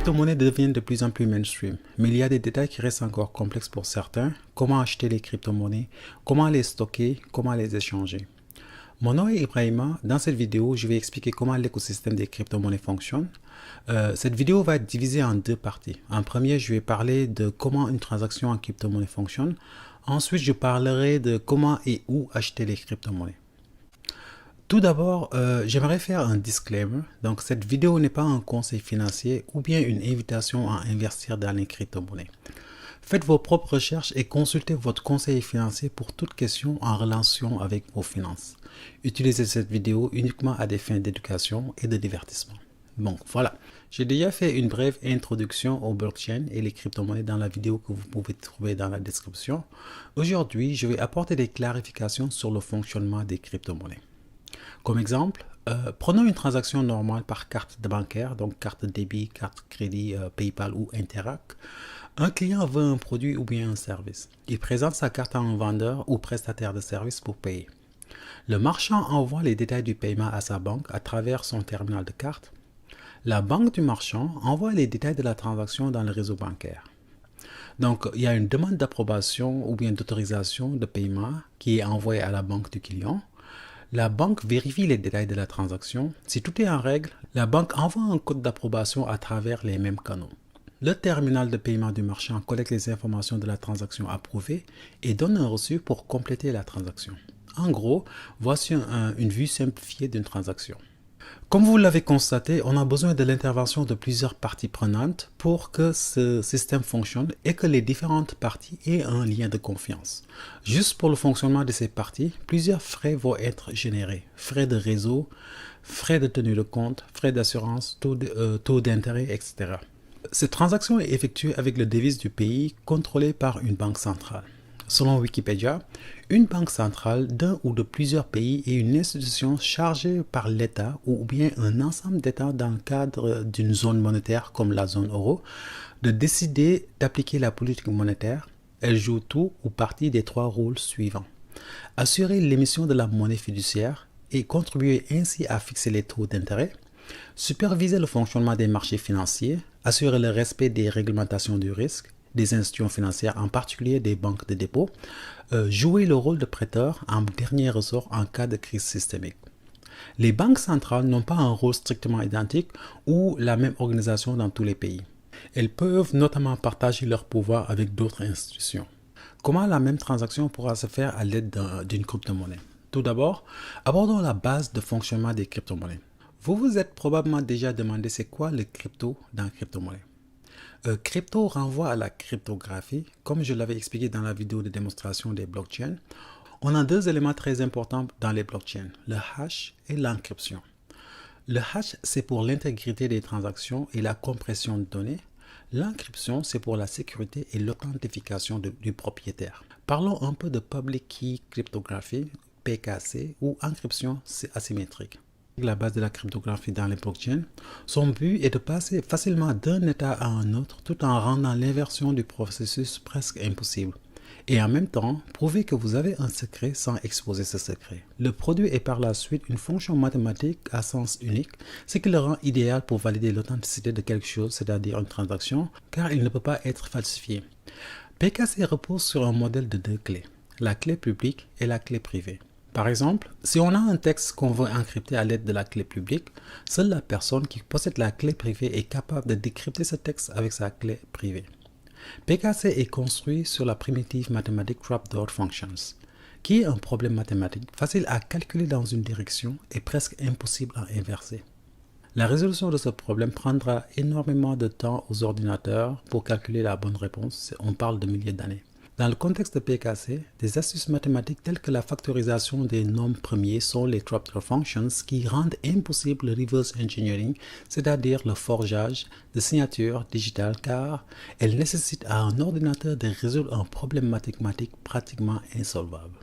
crypto-monnaies deviennent de plus en plus mainstream, mais il y a des détails qui restent encore complexes pour certains. Comment acheter les crypto-monnaies, comment les stocker, comment les échanger. Mon nom est Ibrahima. Dans cette vidéo, je vais expliquer comment l'écosystème des crypto-monnaies fonctionne. Cette vidéo va être divisée en deux parties. En premier, je vais parler de comment une transaction en crypto-monnaie fonctionne. Ensuite, je parlerai de comment et où acheter les crypto-monnaies. Tout d'abord, j'aimerais faire un disclaimer. Donc, cette vidéo n'est pas un conseil financier ou bien une invitation à investir dans les crypto-monnaies. Faites vos propres recherches et consultez votre conseiller financier pour toute question en relation avec vos finances. Utilisez cette vidéo uniquement à des fins d'éducation et de divertissement. Bon, voilà. J'ai déjà fait une brève introduction au blockchain et les crypto-monnaies dans la vidéo que vous pouvez trouver dans la description. Aujourd'hui, je vais apporter des clarifications sur le fonctionnement des crypto-monnaies. Comme exemple, prenons une transaction normale par carte bancaire, donc carte débit, carte crédit, PayPal ou Interac. Un client veut un produit ou bien un service. Il présente sa carte à un vendeur ou prestataire de service pour payer. Le marchand envoie les détails du paiement à sa banque à travers son terminal de carte. La banque du marchand envoie les détails de la transaction dans le réseau bancaire. Donc, il y a une demande d'approbation ou bien d'autorisation de paiement qui est envoyée à la banque du client. La banque vérifie les détails de la transaction. Si tout est en règle, la banque envoie un code d'approbation à travers les mêmes canaux. Le terminal de paiement du marchand collecte les informations de la transaction approuvée et donne un reçu pour compléter la transaction. En gros, voici une vue simplifiée d'une transaction. Comme vous l'avez constaté, on a besoin de l'intervention de plusieurs parties prenantes pour que ce système fonctionne et que les différentes parties aient un lien de confiance. Juste pour le fonctionnement de ces parties, plusieurs frais vont être générés. Frais de réseau, frais de tenue de compte, frais d'assurance, taux d'intérêt, etc. Cette transaction est effectuée avec le devise du pays contrôlé par une banque centrale. Selon Wikipédia, une banque centrale d'un ou de plusieurs pays est une institution chargée par l'État ou bien un ensemble d'États dans le cadre d'une zone monétaire comme la zone euro de décider d'appliquer la politique monétaire. Elle joue tout ou partie des trois rôles suivants. Assurer l'émission de la monnaie fiduciaire et contribuer ainsi à fixer les taux d'intérêt. Superviser le fonctionnement des marchés financiers. Assurer le respect des réglementations du risque des institutions financières, en particulier des banques de dépôt, jouer le rôle de prêteur en dernier ressort en cas de crise systémique. Les banques centrales n'ont pas un rôle strictement identique ou la même organisation dans tous les pays. Elles peuvent notamment partager leur pouvoir avec d'autres institutions. Comment la même transaction pourra se faire à l'aide d'une crypto-monnaie? Tout d'abord, abordons la base de fonctionnement des crypto-monnaies. Vous vous êtes probablement déjà demandé c'est quoi le crypto dans la crypto-monnaie. Crypto renvoie à la cryptographie. Comme je l'avais expliqué dans la vidéo de démonstration des blockchains, on a deux éléments très importants dans les blockchains, le hash et l'encryption. Le hash, c'est pour l'intégrité des transactions et la compression de données. L'encryption, c'est pour la sécurité et l'authentification du propriétaire. Parlons un peu de Public Key Cryptography, PKC, ou encryption asymétrique. La base de la cryptographie dans les blockchains, son but est de passer facilement d'un état à un autre tout en rendant l'inversion du processus presque impossible. Et en même temps, prouver que vous avez un secret sans exposer ce secret. Le produit est par la suite une fonction mathématique à sens unique, ce qui le rend idéal pour valider l'authenticité de quelque chose, c'est-à-dire une transaction, car il ne peut pas être falsifié. PKC repose sur un modèle de deux clés, la clé publique et la clé privée. Par exemple, si on a un texte qu'on veut encrypter à l'aide de la clé publique, seule la personne qui possède la clé privée est capable de décrypter ce texte avec sa clé privée. PKC est construit sur la primitive mathématique Trapdoor Functions, qui est un problème mathématique facile à calculer dans une direction et presque impossible à inverser. La résolution de ce problème prendra énormément de temps aux ordinateurs pour calculer la bonne réponse, on parle de milliers d'années. Dans le contexte de PKC, des astuces mathématiques telles que la factorisation des nombres premiers sont les trapdoor functions qui rendent impossible le reverse engineering, c'est-à-dire le forgeage de signatures digitales car elles nécessitent à un ordinateur de résoudre un problème mathématique pratiquement insolvable.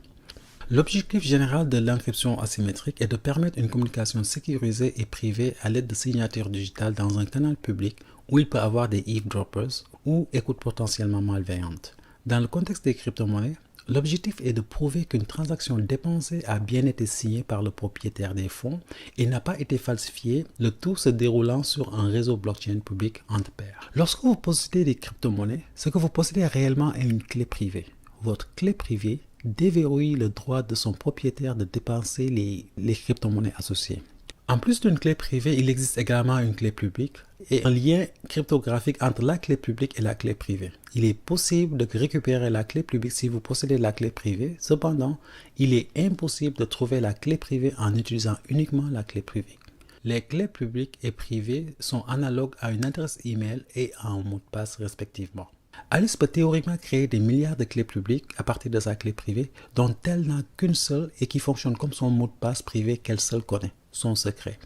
L'objectif général de l'encryption asymétrique est de permettre une communication sécurisée et privée à l'aide de signatures digitales dans un canal public où il peut y avoir des eavesdroppers ou écoutes potentiellement malveillantes. Dans le contexte des crypto-monnaies, L'objectif est de prouver qu'une transaction dépensée a bien été signée par le propriétaire des fonds et n'a pas été falsifiée, le tout se déroulant sur un réseau blockchain public entre pairs. Lorsque vous possédez des crypto-monnaies, ce que vous possédez réellement est une clé privée. Votre clé privée déverrouille le droit de son propriétaire de dépenser les crypto-monnaies associées. En plus d'une clé privée, il existe également une clé publique et un lien cryptographique entre la clé publique et la clé privée. Il est possible de récupérer la clé publique si vous possédez la clé privée. Cependant, il est impossible de trouver la clé privée en utilisant uniquement la clé privée. Les clés publiques et privées sont analogues à une adresse email et à un mot de passe respectivement. Alice peut théoriquement créer des milliards de clés publiques à partir de sa clé privée dont elle n'a qu'une seule et qui fonctionne comme son mot de passe privé qu'elle seule connaît, son secret.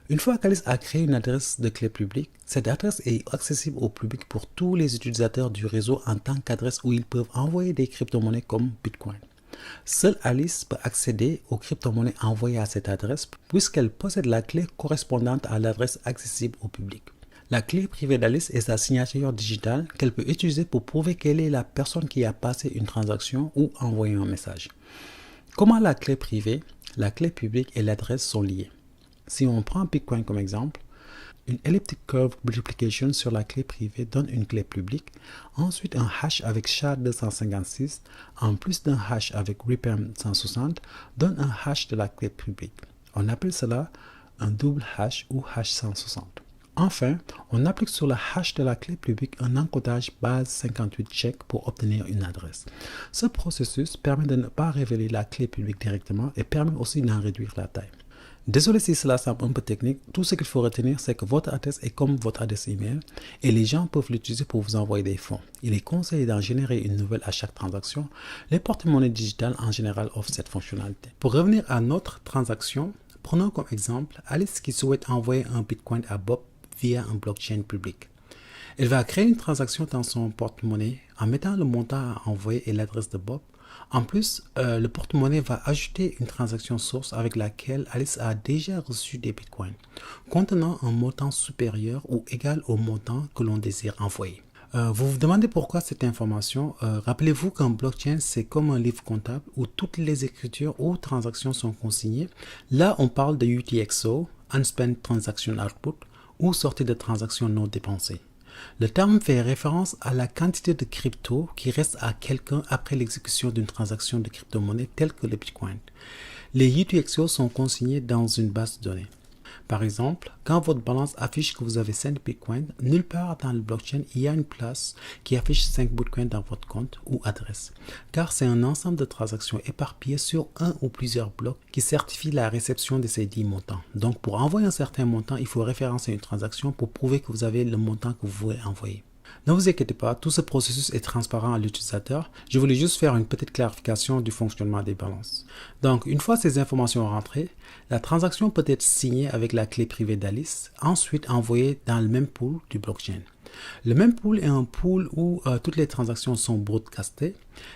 Une fois qu'Alice a créé une adresse de clé publique, cette adresse est accessible au public pour tous les utilisateurs du réseau en tant qu'adresse où ils peuvent envoyer des crypto-monnaies comme Bitcoin. Seule Alice peut accéder aux crypto-monnaies envoyées à cette adresse puisqu'elle possède la clé correspondante à l'adresse accessible au public. La clé privée d'Alice est sa signature digitale qu'elle peut utiliser pour prouver qu'elle est la personne qui a passé une transaction ou envoyé un message. Comment la clé privée, la clé publique et l'adresse sont liées? Si on prend Bitcoin comme exemple, une elliptic curve multiplication sur la clé privée donne une clé publique, ensuite un hash avec SHA-256 en plus d'un hash avec RPM-160 donne un hash de la clé publique. On appelle cela un double hash ou hash 160. Enfin, on applique sur le hash de la clé publique un encodage base 58 check pour obtenir une adresse. Ce processus permet de ne pas révéler la clé publique directement et permet aussi d'en réduire la taille. Désolé si cela semble un peu technique, tout ce qu'il faut retenir c'est que votre adresse est comme votre adresse email et les gens peuvent l'utiliser pour vous envoyer des fonds. Il est conseillé d'en générer une nouvelle à chaque transaction. Les porte-monnaies digitales en général offrent cette fonctionnalité. Pour revenir à notre transaction, prenons comme exemple Alice qui souhaite envoyer un Bitcoin à Bob via un blockchain public. Elle va créer une transaction dans son porte-monnaie en mettant le montant à envoyer et l'adresse de Bob. En plus, le porte-monnaie va ajouter une transaction source avec laquelle Alice a déjà reçu des bitcoins, contenant un montant supérieur ou égal au montant que l'on désire envoyer. Vous vous demandez pourquoi cette information. Rappelez-vous qu'un blockchain, c'est comme un livre comptable où toutes les écritures ou transactions sont consignées. Là, on parle de UTXO, Unspent Transaction Output, ou sortie de transactions non dépensées. Le terme fait référence à la quantité de crypto qui reste à quelqu'un après l'exécution d'une transaction de crypto-monnaie telle que le Bitcoin. Les UTXO sont consignés dans une base de données. Par exemple, quand votre balance affiche que vous avez 5 Bitcoins, nulle part dans le blockchain il y a une place qui affiche 5 Bitcoins dans votre compte ou adresse, car c'est un ensemble de transactions éparpillées sur un ou plusieurs blocs qui certifient la réception de ces 10 montants. Donc pour envoyer un certain montant, il faut référencer une transaction pour prouver que vous avez le montant que vous voulez envoyer. Ne vous inquiétez pas, tout ce processus est transparent à l'utilisateur. Je voulais juste faire une petite clarification du fonctionnement des balances. Donc, une fois ces informations rentrées, la transaction peut être signée avec la clé privée d'Alice, ensuite envoyée dans le même pool du blockchain. Le même pool est un pool où toutes les transactions sont broadcastées.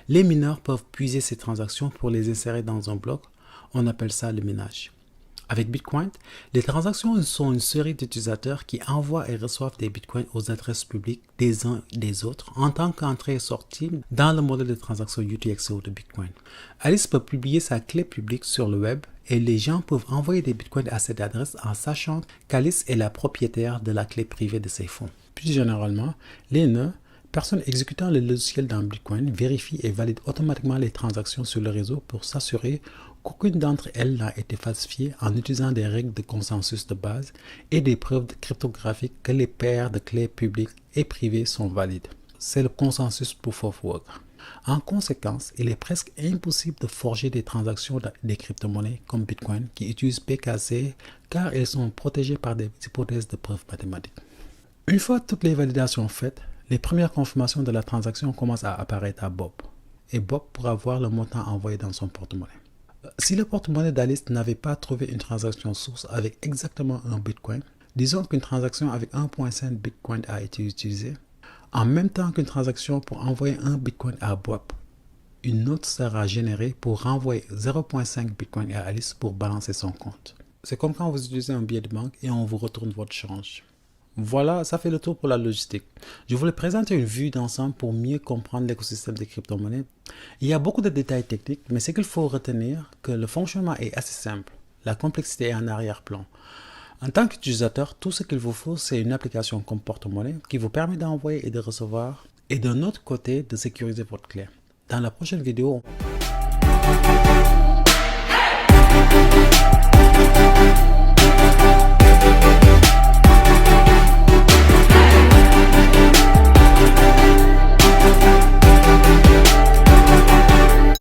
Les mineurs peuvent puiser ces transactions pour les insérer dans un bloc. On appelle ça le minage. Avec Bitcoin, les transactions sont une série d'utilisateurs qui envoient et reçoivent des Bitcoins aux adresses publiques des uns et des autres en tant qu'entrée et sortie dans le modèle de transaction UTXO de Bitcoin. Alice peut publier sa clé publique sur le web et les gens peuvent envoyer des Bitcoins à cette adresse en sachant qu'Alice est la propriétaire de la clé privée de ses fonds. Plus généralement, les nœuds, personnes exécutant le logiciel dans Bitcoin, vérifient et valident automatiquement les transactions sur le réseau pour s'assurer qu'aucune d'entre elles n'a été falsifiée en utilisant des règles de consensus de base et des preuves cryptographiques que les paires de clés publiques et privées sont valides. C'est le consensus Proof of Work. En conséquence, il est presque impossible de forger des transactions des crypto-monnaies comme Bitcoin qui utilisent PKC car elles sont protégées par des hypothèses de preuves mathématiques. Une fois toutes les validations faites, les premières confirmations de la transaction commencent à apparaître à Bob et Bob pourra voir le montant envoyé dans son porte-monnaie. Si le porte-monnaie d'Alice n'avait pas trouvé une transaction source avec exactement un Bitcoin, disons qu'une transaction avec 1.5 Bitcoin a été utilisée, en même temps qu'une transaction pour envoyer un Bitcoin à Bob, une autre sera générée pour renvoyer 0.5 Bitcoin à Alice pour balancer son compte. C'est comme quand vous utilisez un billet de banque et on vous retourne votre change. Voilà, ça fait le tour pour la logistique. Je voulais présenter une vue d'ensemble pour mieux comprendre l'écosystème des crypto-monnaies. Il y a beaucoup de détails techniques, mais ce qu'il faut retenir, que le fonctionnement est assez simple. La complexité est en arrière-plan. En tant qu'utilisateur, tout ce qu'il vous faut, c'est une application comme Porte-Monnaie qui vous permet d'envoyer et de recevoir, et d'un autre côté, de sécuriser votre clé. Dans la prochaine vidéo,